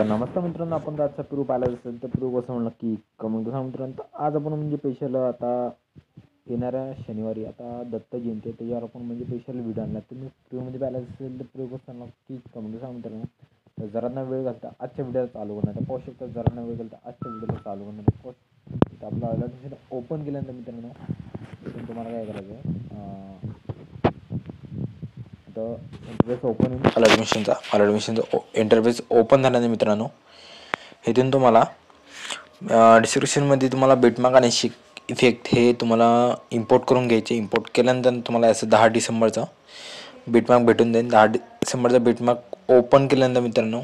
नमस्कार मित्रांनो, आपण आजचा प्रूफ पाहिला असेल तर प्रूफ कसं म्हणलं की कमेंट कसा मित्रांनो. आज आपण म्हणजे स्पेशल आता येणाऱ्या शनिवारी आता दत्त जयंती त्याच्यावर आपण म्हणजे स्पेशल व्हिडिओ आणला. तुम्ही प्रूफमध्ये पाहिला असेल तर प्रूफ कसं नक्की कमेंट कसा मित्रांनो. तर जरा ना वेळ घालता आजच्या व्हिडिओला चालू करणार पाहू शकता. जरा ना वेळ घालता आजच्या व्हिडिओला चालू करणार तर आपलं अलर्ट ओपन केल्यानंतर मित्रांनो इथून तुम्हाला काय करायचं आहे, इंटरफेस ओपन येईल ॲडमिशनचा इंटरफेस ओपन झाल्याने मित्रांनो इथून तुम्हाला डिस्क्रिप्शनमध्ये तुम्हाला बिटमार्क आणि इफेक्ट हे तुम्हाला इम्पोर्ट करून घ्यायचे. इम्पोर्ट केल्यानंतर तुम्हाला असं 10 डिसेंबरचा बिटमार्क भेटून जाईल. 10 डिसेंबरचा बिटमार्क ओपन केल्यानंतर मित्रांनो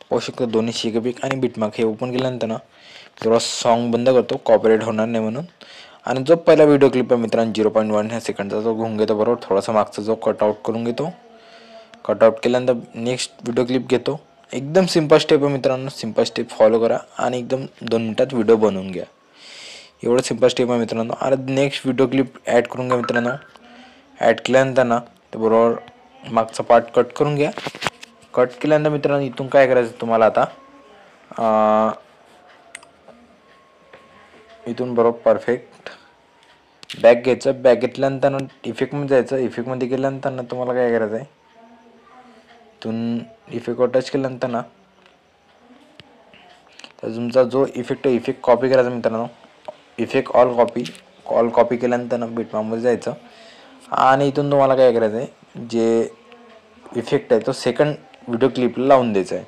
पाहू शकता दोन्ही शिकबिक आणि बिटमार्क हे ओपन केल्यानंतर ना थोडा सॉन्ग बंद करतो कॉपीराइट होणार नाही म्हणून. आणि जो पहिला व्हिडिओ क्लिप आहे मित्रांनो 0.1 सेकंडचा जो घेऊन घेतो बरोबर. थोडासा मागचा जो कटआउट करून घेतो. कटआउट केल्यानंतर नेक्स्ट व्हिडिओ क्लिप घेतो. एकदम सिंपल स्टेप आहे मित्रांनो. सिंपल स्टेप फॉलो करा आणि एकदम 2 मिनिटात व्हिडिओ बनवून घ्या. एवढं सिंपल स्टेप आहे मित्रांनो. आणि नेक्स्ट व्हिडिओ क्लिप ॲड करून घ्या मित्रांनो. ॲड केल्यानंतर ना ते बरोबर मागचा पार्ट कट करून घ्या. कट केल्यानंतर मित्रांनो इथून काय करायचं तुम्हाला आता इथून बरोबर परफेक्ट बॅक घ्यायचं. बॅक घेतल्यानंतर इफेक्टमध्ये जायचं. इफेक्टमध्ये गेल्यानंतर ना तुम्हाला काय करायचं आहे इथून इफेक्टवर टच केल्यानंतर ना तर तुमचा जो इफेक्ट कॉपी करायचा मित्रांनो. इफेक्ट ऑल कॉपी केल्यानंतर ना बिटमार्कमध्ये जायचं आणि इथून तुम्हाला काय करायचं आहे जे इफेक्ट आहे तो सेकंड व्हिडिओ क्लिपला लावून द्यायचा आहे.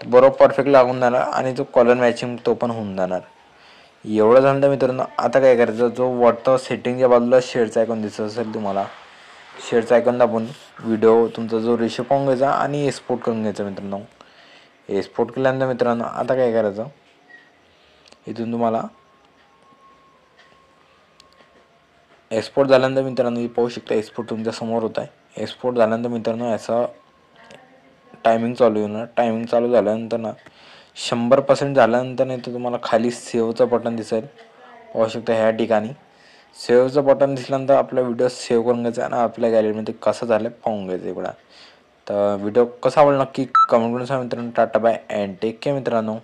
बरोबर परफेक्ट लागून जाणार आणि जो कलर मॅचिंग तो पण होऊन जाणार. एवढं झालं मित्रांनो. आता काय करायचं जो वरतं सेटिंगच्या बाजूला शेअरचा आयकॉन दिसत असेल तुम्हाला शेअरचा आयकॉन दाबून व्हिडिओ तुमचा जो रेशो पाहून घ्यायचा आणि एक्सपोर्ट करून घ्यायचा मित्रांनो. एक्सपोर्ट केल्यानंतर मित्रांनो आता काय करायचं इथून तुम्हाला एक्सपोर्ट झाल्यानंतर मित्रांनो पाहू शकता एक्सपोर्ट तुमच्या समोर होत आहे. एक्सपोर्ट झाल्यानंतर मित्रांनो याचा टायमिंग चालू होणार. टायमिंग चालू झाल्यानंतर ना 100% झाल्यानंतर नाही तर तुम्हाला खाली सेव्हचं बटन दिसेल. पाहू शकता ह्या ठिकाणी सेव्हचं बटन दिसल्यानंतर आपला व्हिडिओ सेव्ह करून घ्यायचा आणि आपल्या गॅलरीमध्ये कसं झालं पाहून घ्यायचं इकडं. तर व्हिडिओ कसा आवडला नक्की कमेंट करून सांगा मित्रांनो. Tata bye and take care मित्रांनो.